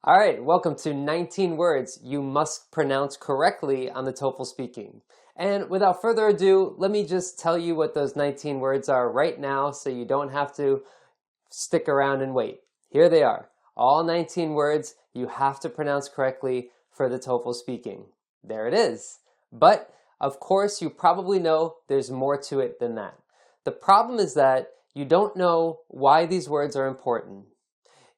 All right, welcome to 19 words you must pronounce correctly on the TOEFL Speaking. And without further ado, let me just tell you what those 19 words are right now so you don't have to stick around and wait. Here they are. All 19 words you have to pronounce correctly for the TOEFL Speaking. There it is. But, of course, you probably know there's more to it than that. The problem is that you don't know why these words are important.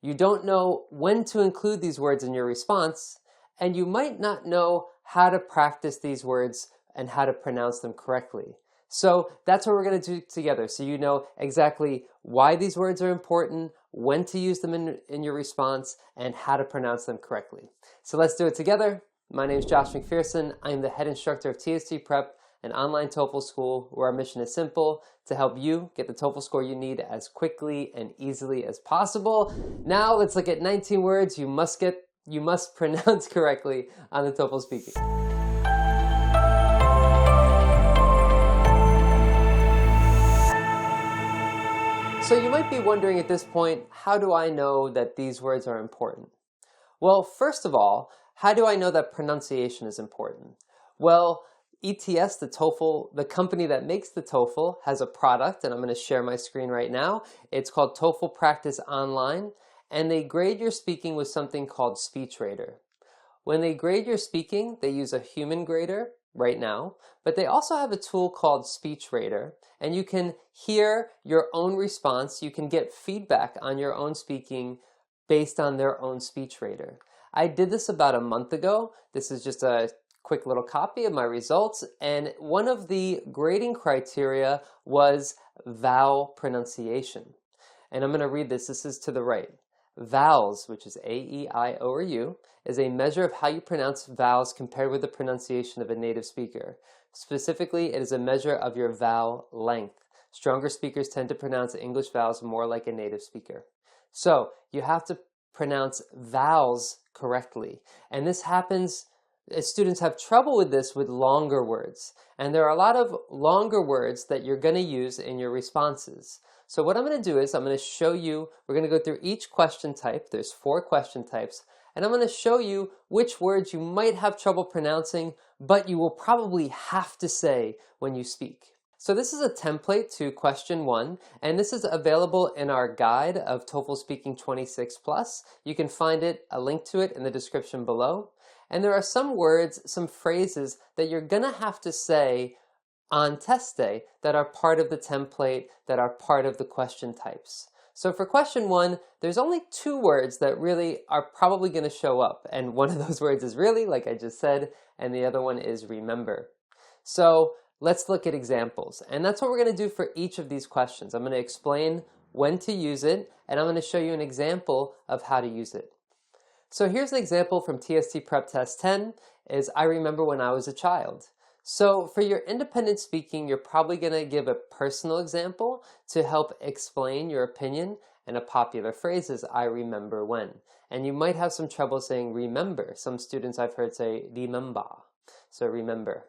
You don't know when to include these words in your response, and you might not know how to practice these words and how to pronounce them correctly. So that's what we're going to do together, so you know exactly why these words are important, when to use them in your response, and how to pronounce them correctly. So let's do it together. My name is Josh MacPherson. I'm the head instructor of TST Prep, an online TOEFL school where our mission is simple: to help you get the TOEFL score you need as quickly and easily as possible. Now let's look at 19 words you must pronounce correctly on the TOEFL Speaking. So you might be wondering at this point, how do I know that these words are important? Well, first of all, how do I know that pronunciation is important? Well, ETS, the TOEFL, the company that makes the TOEFL, has a product, and I'm going to share my screen right now. It's called TOEFL Practice Online, and they grade your speaking with something called SpeechRater. When they grade your speaking, they use a human grader right now, but they also have a tool called SpeechRater, and you can hear your own response. You can get feedback on your own speaking based on their own SpeechRater. I did this about a month ago. This is just a quick little copy of my results, and one of the grading criteria was vowel pronunciation. And I'm going to read this. This is to the right. Vowels, which is A-E-I-O-U, is a measure of how you pronounce vowels compared with the pronunciation of a native speaker. Specifically, it is a measure of your vowel length. Stronger speakers tend to pronounce English vowels more like a native speaker. So you have to pronounce vowels correctly. And this happens, students have trouble with this with longer words. And there are a lot of longer words that you're going to use in your responses. So what I'm going to do is I'm going to show you, we're going to go through each question type. There's 4 question types. And I'm going to show you which words you might have trouble pronouncing, but you will probably have to say when you speak. So this is a template to question 1, and this is available in our guide of TOEFL Speaking 26+. You can find it, a link to it, in the description below. And there are some words, some phrases that you're going to have to say on test day that are part of the template, that are part of the question types. So for question 1, there's only 2 words that really are probably going to show up. And one of those words is really, like I just said, and the other one is remember. So let's look at examples. And that's what we're going to do for each of these questions. I'm going to explain when to use it, and I'm going to show you an example of how to use it. So here's an example from TST Prep Test 10, is I remember when I was a child. So for your independent speaking, you're probably going to give a personal example to help explain your opinion, and a popular phrase is I remember when. And you might have some trouble saying remember. Some students I've heard say remember. So remember.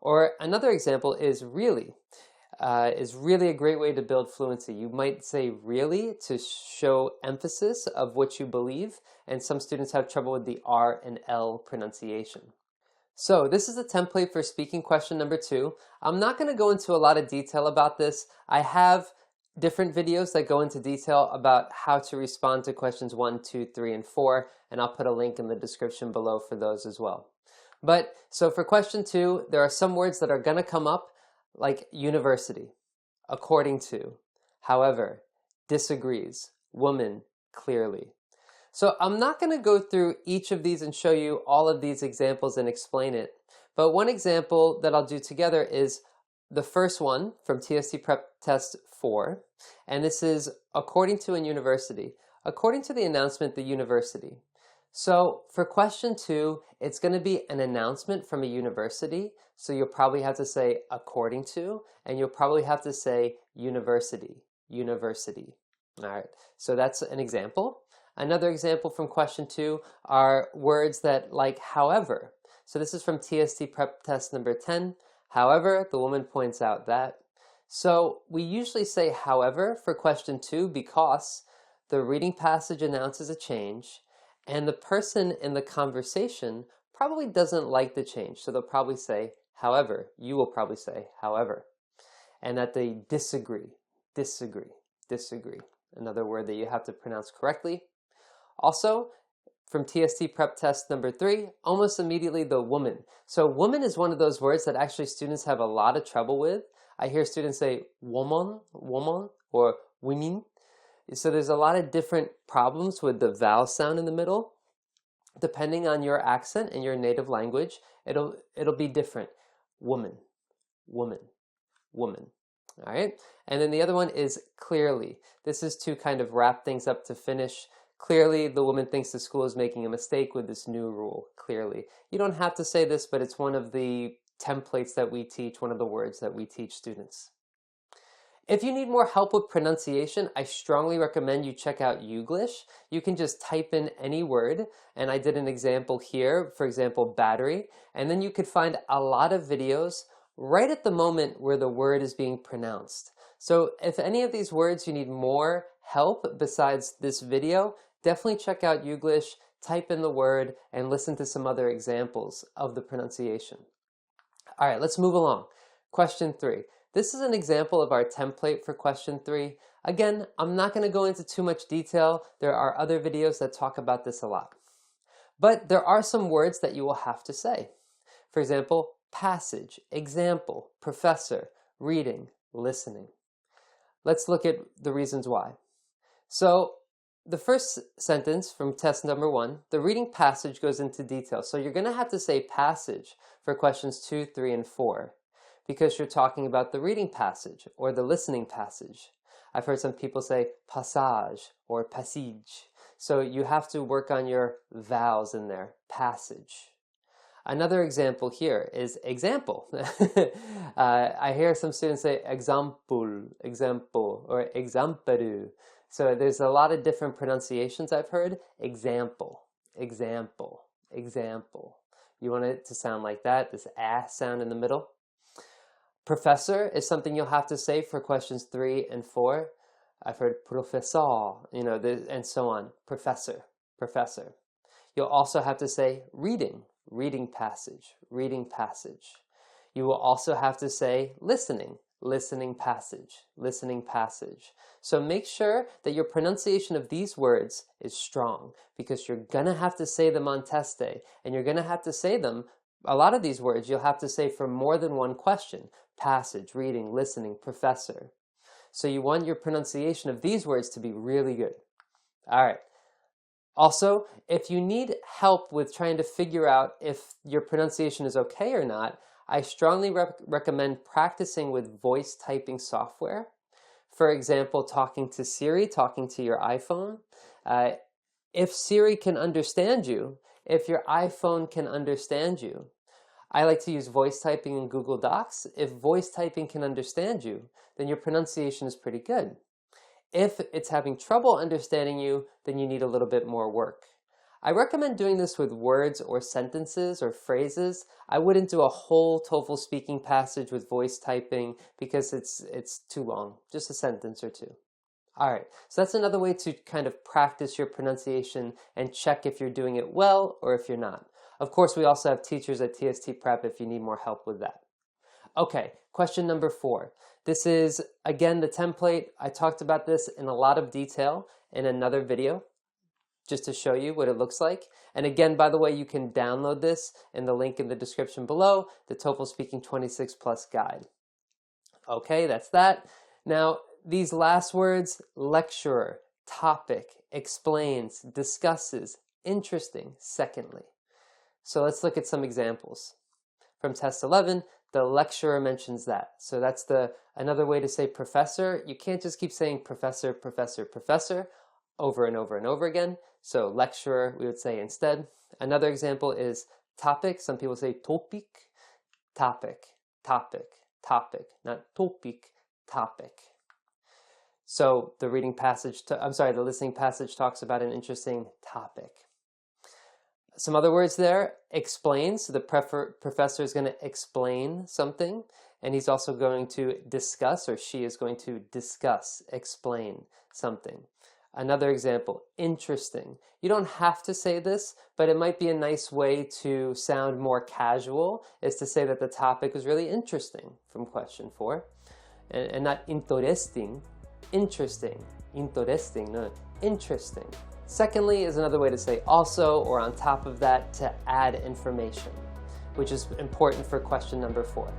Or another example is really a great way to build fluency. You might say really to show emphasis of what you believe, and some students have trouble with the R and L pronunciation. So this is a template for speaking question number 2. I'm not going to go into a lot of detail about this. I have different videos that go into detail about how to respond to questions 1, 2, 3, and 4, and I'll put a link in the description below for those as well. But so for question 2, there are some words that are going to come up, like university, according to, however, disagrees, woman, clearly. So I'm not going to go through each of these and show you all of these examples and explain it. But one example that I'll do together is the first one from TST Prep Test 4. And this is according to in university. According to the announcement, the university. So for question 2, it's going to be an announcement from a university. So you'll probably have to say according to, and you'll probably have to say university, university. All right, so that's an example. Another example from question 2 are words that like however. So this is from TST Prep Test number 10. However, the woman points out that. So we usually say however for question 2 because the reading passage announces a change, And the person in the conversation probably doesn't like the change. So they'll probably say, however. You will probably say, however. And that they disagree, disagree, disagree. Another word that you have to pronounce correctly. Also, from TST Prep test number 3, almost immediately the woman. So woman is one of those words that actually students have a lot of trouble with. I hear students say woman, woman, or women. So there's a lot of different problems with the vowel sound in the middle. Depending on your accent and your native language, it'll be different. Woman, woman, woman. All right. And then the other one is clearly. This is to kind of wrap things up to finish. Clearly, the woman thinks the school is making a mistake with this new rule. Clearly. You don't have to say this, but it's one of the templates that we teach, one of the words that we teach students. If you need more help with pronunciation, I strongly recommend you check out Youglish. You can just type in any word, and I did an example here, for example, battery, and then you could find a lot of videos right at the moment where the word is being pronounced. So if any of these words you need more help besides this video, definitely check out Youglish, type in the word, and listen to some other examples of the pronunciation. All right, let's move along. Question 3. This is an example of our template for question 3. Again, I'm not going to go into too much detail. There are other videos that talk about this a lot. But there are some words that you will have to say. For example, passage, example, professor, reading, listening. Let's look at the reasons why. So the first sentence from test number 1, the reading passage goes into detail. So you're going to have to say passage for questions 2, 3, and 4 because you're talking about the reading passage or the listening passage. I've heard some people say passage or passage. So you have to work on your vowels in there, passage. Another example here is example. I hear some students say example, example, or example. So there's a lot of different pronunciations I've heard. Example, example, example. You want it to sound like that, this sound in the middle. Professor is something you'll have to say for questions 3 and 4. I've heard professor, and so on. Professor, professor. You'll also have to say reading, reading passage, reading passage. You will also have to say listening, listening passage, listening passage. So make sure that your pronunciation of these words is strong because you're going to have to say them on test day, and you're going to have to say them, a lot of these words you'll have to say for more than one question. Passage, reading, listening, professor. So you want your pronunciation of these words to be really good. All right. Also, if you need help with trying to figure out if your pronunciation is okay or not, I strongly recommend practicing with voice typing software. For example, talking to Siri, talking to your iPhone. If Siri can understand you, if your iPhone can understand you, I like to use voice typing in Google Docs. If voice typing can understand you, then your pronunciation is pretty good. If it's having trouble understanding you, then you need a little bit more work. I recommend doing this with words or sentences or phrases. I wouldn't do a whole TOEFL speaking passage with voice typing because it's too long, just a sentence or two. All right, so that's another way to kind of practice your pronunciation and check if you're doing it well or if you're not. Of course, we also have teachers at TST Prep if you need more help with that. Okay, question number 4. This is, again, the template. I talked about this in a lot of detail in another video, just to show you what it looks like. And again, by the way, you can download this in the link in the description below, the TOEFL Speaking 26 Plus guide. Okay, that's that. Now, these last words, lecturer, topic, explains, discusses, interesting, secondly. So let's look at some examples. From test 11, the lecturer mentions that. So that's another way to say professor. You can't just keep saying professor, professor, professor over and over and over again. So lecturer, we would say instead. Another example is topic. Some people say topic, topic, topic, topic, not topic, topic. So the reading passage, the listening passage talks about an interesting topic. Some other words there, explain. So the professor is going to explain something, and he's also going to discuss, or she is going to discuss, explain something. Another example, interesting. You don't have to say this, but it might be a nice way to sound more casual, is to say that the topic was really interesting from question 4. And not interesting, interesting. Interesting, no, interesting. Secondly is another way to say also or on top of that to add information, which is important for question number 4.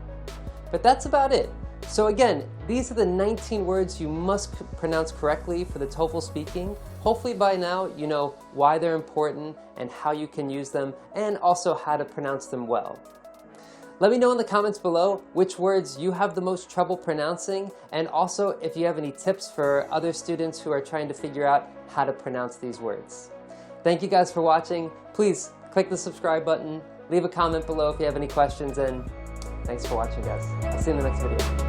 But that's about it. So again, these are the 19 words you must pronounce correctly for the TOEFL speaking. Hopefully by now you know why they're important and how you can use them, and also how to pronounce them well. Let me know in the comments below which words you have the most trouble pronouncing, and also if you have any tips for other students who are trying to figure out how to pronounce these words. Thank you guys for watching. Please click the subscribe button, leave a comment below if you have any questions, and thanks for watching, guys. I'll see you in the next video.